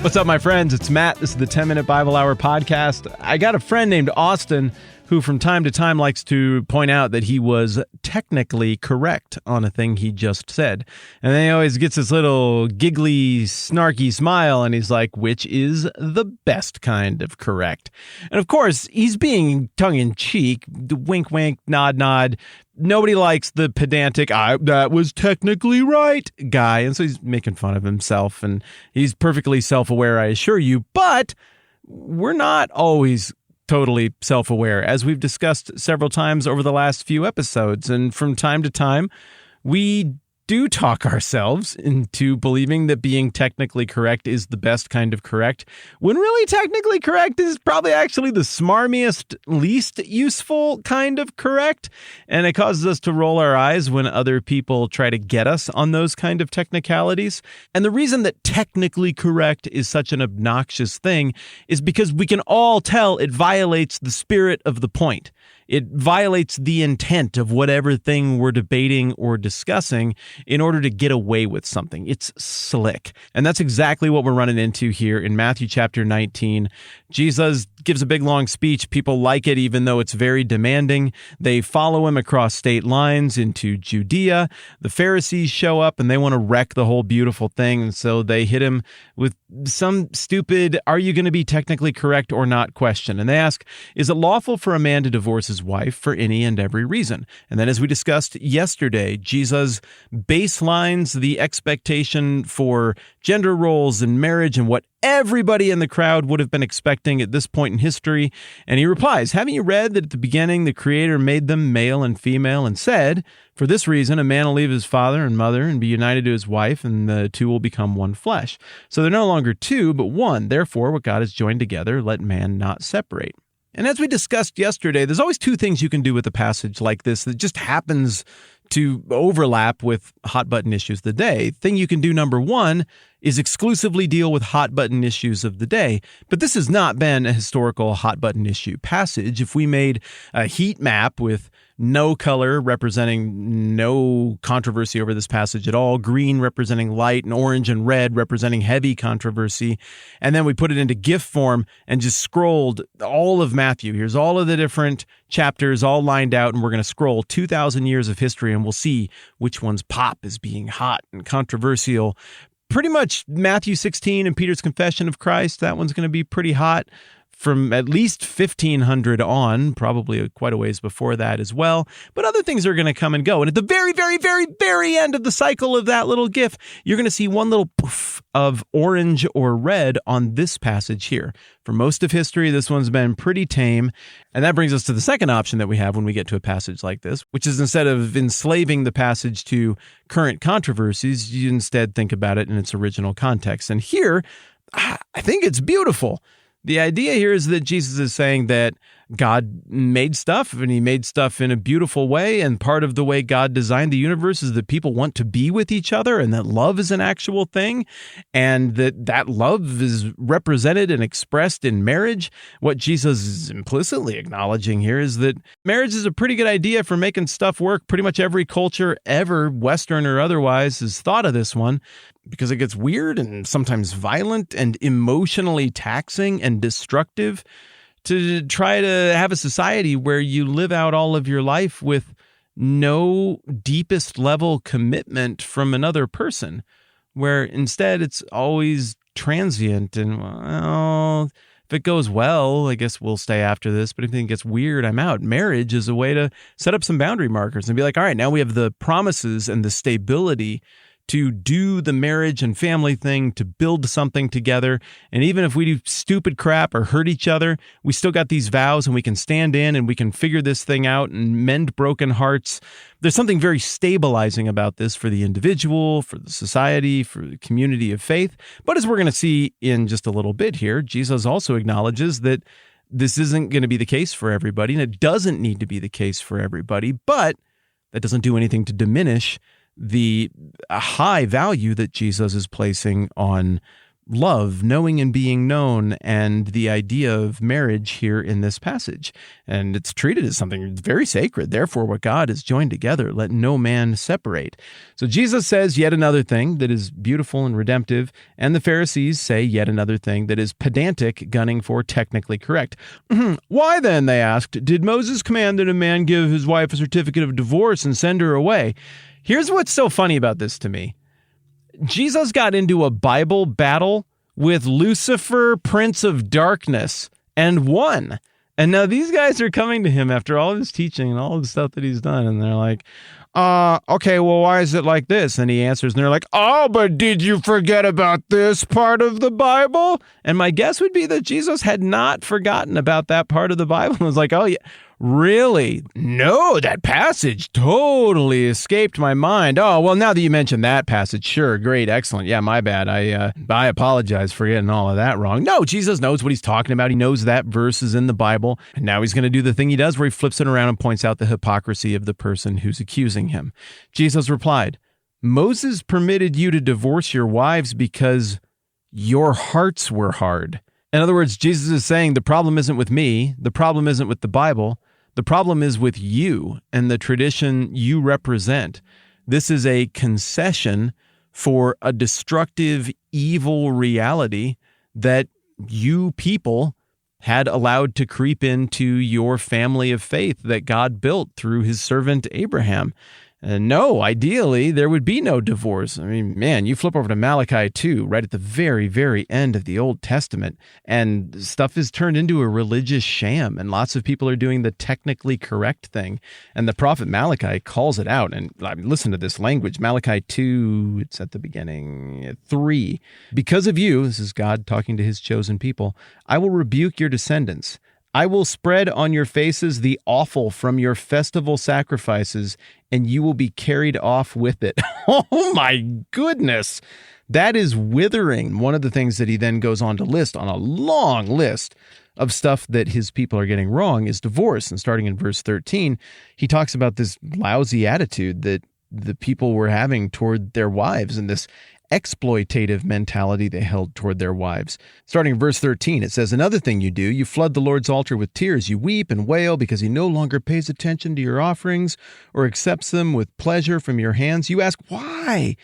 What's up, my friends? It's Matt. This is the 10-Minute Bible Hour podcast. I got a friend named Austin who from time to time likes to point out that he was technically correct on a thing he just said. And then he always gets this little giggly, snarky smile, and he's like, which is the best kind of correct? And of course, he's being tongue-in-cheek, wink, wink, nod, nod. Nobody likes the pedantic, that was technically right guy. And so he's making fun of himself, and he's perfectly self-aware, I assure you. But we're not always totally self-aware, as we've discussed several times over the last few episodes. And from time to time, we do talk ourselves into believing that being technically correct is the best kind of correct, when really technically correct is probably actually the smarmiest, least useful kind of correct. And it causes us to roll our eyes when other people try to get us on those kind of technicalities. And the reason that technically correct is such an obnoxious thing is because we can all tell it violates the spirit of the point. It violates the intent of whatever thing we're debating or discussing in order to get away with something. It's slick. And that's exactly what we're running into here in Matthew chapter 19. Jesus gives a big, long speech. People like it, even though it's very demanding. They follow him across state lines into Judea. The Pharisees show up and they want to wreck the whole beautiful thing. And so they hit him with some stupid, are you going to be technically correct or not question? And they ask, is it lawful for a man to divorce his wife for any and every reason? And then, as we discussed yesterday, Jesus baselines the expectation for gender roles in marriage and what everybody in the crowd would have been expecting at this point in history. And he replies, haven't you read that at the beginning the Creator made them male and female and said, for this reason, a man will leave his father and mother and be united to his wife, and the two will become one flesh. So they're no longer two, but one. Therefore, what God has joined together, let man not separate. And as we discussed yesterday, there's always two things you can do with a passage like this that just happens to overlap with hot button issues of the day. Thing you can do, number one, is exclusively deal with hot button issues of the day. But this has not been a historical hot button issue passage. If we made a heat map with no color representing no controversy over this passage at all, green representing light, and orange and red representing heavy controversy, and then we put it into GIF form and just scrolled all of Matthew. Here's all of the different chapters all lined out, and we're going to scroll 2,000 years of history, and we'll see which ones pop as being hot and controversial. Pretty much Matthew 16 and Peter's confession of Christ, that one's going to be pretty hot from at least 1500 on, probably quite a ways before that as well. But other things are going to come and go. And at the very, very, very, very end of the cycle of that little GIF, you're going to see one little poof of orange or red on this passage here. For most of history, this one's been pretty tame. And that brings us to the second option that we have when we get to a passage like this, which is instead of enslaving the passage to current controversies, you instead think about it in its original context. And here, I think it's beautiful. The idea here is that Jesus is saying that God made stuff, and he made stuff in a beautiful way, and part of the way God designed the universe is that people want to be with each other, and that love is an actual thing, and that love is represented and expressed in marriage. What Jesus is implicitly acknowledging here is that marriage is a pretty good idea for making stuff work. Pretty much every culture ever, Western or otherwise, has thought of this one, because it gets weird and sometimes violent and emotionally taxing and destructive to try to have a society where you live out all of your life with no deepest level commitment from another person, where instead it's always transient and, well, if it goes well, I guess we'll stay after this, but if it gets weird, I'm out. Marriage is a way to set up some boundary markers and be like, all right, now we have the promises and the stability to do the marriage and family thing, to build something together. And even if we do stupid crap or hurt each other, we still got these vows and we can stand in and we can figure this thing out and mend broken hearts. There's something very stabilizing about this for the individual, for the society, for the community of faith. But as we're going to see in just a little bit here, Jesus also acknowledges that this isn't going to be the case for everybody, and it doesn't need to be the case for everybody, but that doesn't do anything to diminish the high value that Jesus is placing on love, knowing and being known, and the idea of marriage here in this passage. And it's treated as something very sacred. Therefore, what God has joined together, let no man separate. So Jesus says yet another thing that is beautiful and redemptive, and the Pharisees say yet another thing that is pedantic, gunning for technically correct. Why then, they asked, did Moses command that a man give his wife a certificate of divorce and send her away? Here's what's so funny about this to me. Jesus got into a Bible battle with Lucifer, Prince of Darkness, and won. And now these guys are coming to him after all of his teaching and all of the stuff that he's done. And they're like, okay, well, why is it like this? And he answers, and they're like, oh, but did you forget about this part of the Bible? And my guess would be that Jesus had not forgotten about that part of the Bible. And was like, oh, yeah. Really? No, that passage totally escaped my mind. Oh, well, now that you mentioned that passage, sure, great, excellent. Yeah, my bad. I apologize for getting all of that wrong. No, Jesus knows what he's talking about. He knows that verse is in the Bible. And now he's going to do the thing he does where he flips it around and points out the hypocrisy of the person who's accusing him. Jesus replied, Moses permitted you to divorce your wives because your hearts were hard. In other words, Jesus is saying the problem isn't with me. The problem isn't with the Bible. The problem is with you and the tradition you represent. This is a concession for a destructive, evil reality that you people had allowed to creep into your family of faith that God built through his servant Abraham. And no, ideally, there would be no divorce. I mean, man, you flip over to Malachi 2, right at the very, very end of the Old Testament, and stuff is turned into a religious sham, and lots of people are doing the technically correct thing. And the prophet Malachi calls it out. And I mean, listen to this language. Malachi 2, it's at the beginning, 3. Because of you, this is God talking to his chosen people, I will rebuke your descendants. I will spread on your faces the offal from your festival sacrifices, and you will be carried off with it. Oh my goodness. That is withering. One of the things that he then goes on to list on a long list of stuff that his people are getting wrong is divorce. And starting in verse 13, he talks about this lousy attitude that the people were having toward their wives and this exploitative mentality they held toward their wives. Starting in verse 13, it says, another thing you do, you flood the Lord's altar with tears. You weep and wail because he no longer pays attention to your offerings or accepts them with pleasure from your hands. You ask, why?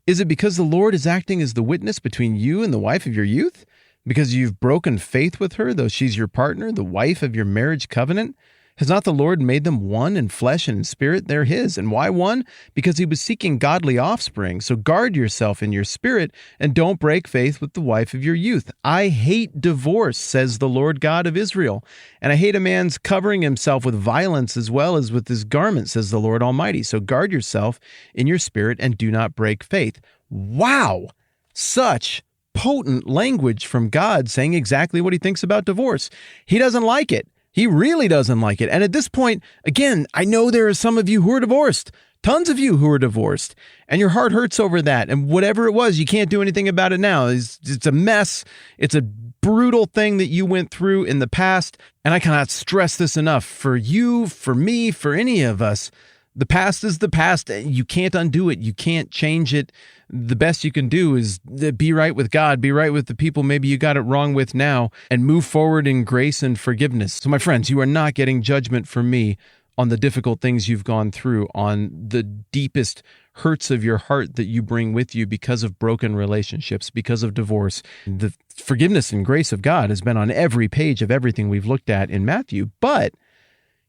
Is it because the Lord is acting as the witness between you and the wife of your youth? Because you've broken faith with her, though she's your partner, the wife of your marriage covenant? Has not the Lord made them one in flesh and in spirit? They're his. And why one? Because he was seeking godly offspring. So guard yourself in your spirit and don't break faith with the wife of your youth. I hate divorce, says the Lord God of Israel. And I hate a man's covering himself with violence as well as with his garment, says the Lord Almighty. So guard yourself in your spirit and do not break faith. Wow! Such potent language from God saying exactly what he thinks about divorce. He doesn't like it. He really doesn't like it. And at this point, again, I know there are some of you who are divorced, tons of you who are divorced, and your heart hurts over that. And whatever it was, you can't do anything about it now. It's a mess. It's a brutal thing that you went through in the past. And I cannot stress this enough. For you, for me, for any of us, the past is the past. You can't undo it. You can't change it. The best you can do is be right with God, be right with the people maybe you got it wrong with now, and move forward in grace and forgiveness. So my friends, you are not getting judgment from me on the difficult things you've gone through, on the deepest hurts of your heart that you bring with you because of broken relationships, because of divorce. The forgiveness and grace of God has been on every page of everything we've looked at in Matthew, but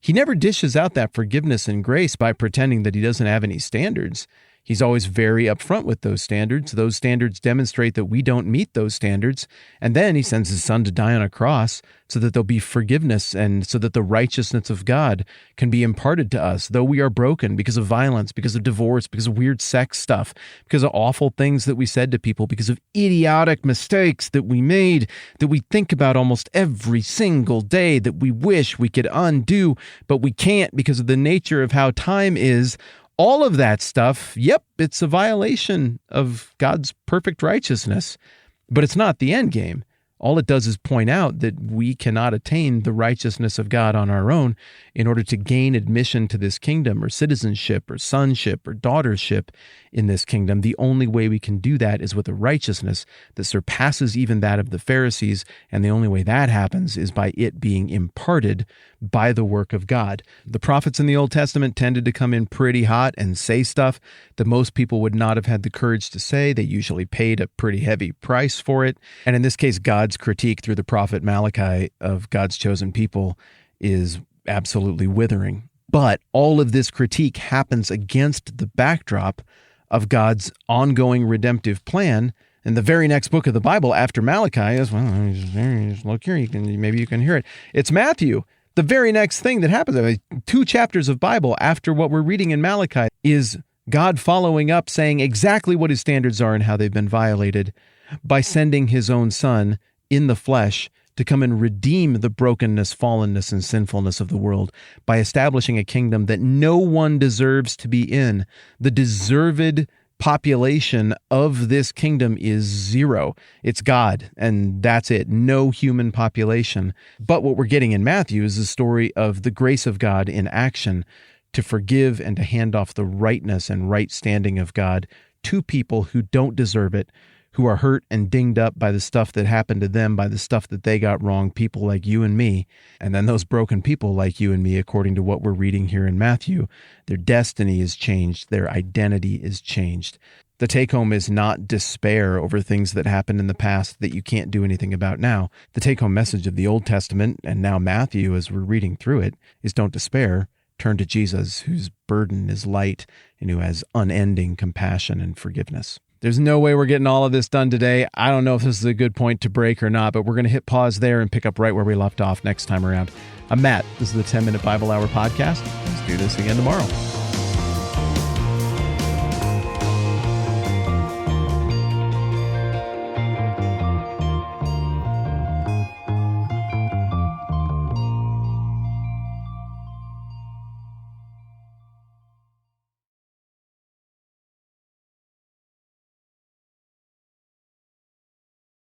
he never dishes out that forgiveness and grace by pretending that he doesn't have any standards. He's always very upfront with those standards. Those standards demonstrate that we don't meet those standards. And then he sends his son to die on a cross so that there'll be forgiveness and so that the righteousness of God can be imparted to us, though we are broken because of violence, because of divorce, because of weird sex stuff, because of awful things that we said to people, because of idiotic mistakes that we made, that we think about almost every single day, that we wish we could undo, but we can't because of the nature of how time is. All of that stuff, yep, it's a violation of God's perfect righteousness, but it's not the end game. All it does is point out that we cannot attain the righteousness of God on our own in order to gain admission to this kingdom or citizenship or sonship or daughtership in this kingdom. The only way we can do that is with a righteousness that surpasses even that of the Pharisees, and the only way that happens is by it being imparted by the work of God. The prophets in the Old Testament tended to come in pretty hot and say stuff that most people would not have had the courage to say. They usually paid a pretty heavy price for it. And in this case, God's critique through the prophet Malachi of God's chosen people is absolutely withering. But all of this critique happens against the backdrop of God's ongoing redemptive plan. And the very next book of the Bible after Malachi is, well, just look here, maybe you can hear it. It's Matthew. The very next thing that happens, 2 chapters of Bible after what we're reading in Malachi, is God following up saying exactly what his standards are and how they've been violated by sending his own son in the flesh to come and redeem the brokenness, fallenness, and sinfulness of the world by establishing a kingdom that no one deserves to be in. The deserved population of this kingdom is 0. It's God, and that's it. No human population. But what we're getting in Matthew is the story of the grace of God in action to forgive and to hand off the rightness and right standing of God to people who don't deserve it, who are hurt and dinged up by the stuff that happened to them, by the stuff that they got wrong, people like you and me. And then those broken people like you and me, according to what we're reading here in Matthew, their destiny is changed, their identity is changed. The take-home is not despair over things that happened in the past that you can't do anything about now. The take-home message of the Old Testament, and now Matthew as we're reading through it, is don't despair. Turn to Jesus, whose burden is light and who has unending compassion and forgiveness. There's no way we're getting all of this done today. I don't know if this is a good point to break or not, but we're going to hit pause there and pick up right where we left off next time around. I'm Matt. This is the 10-Minute Bible Hour Podcast. Let's do this again tomorrow.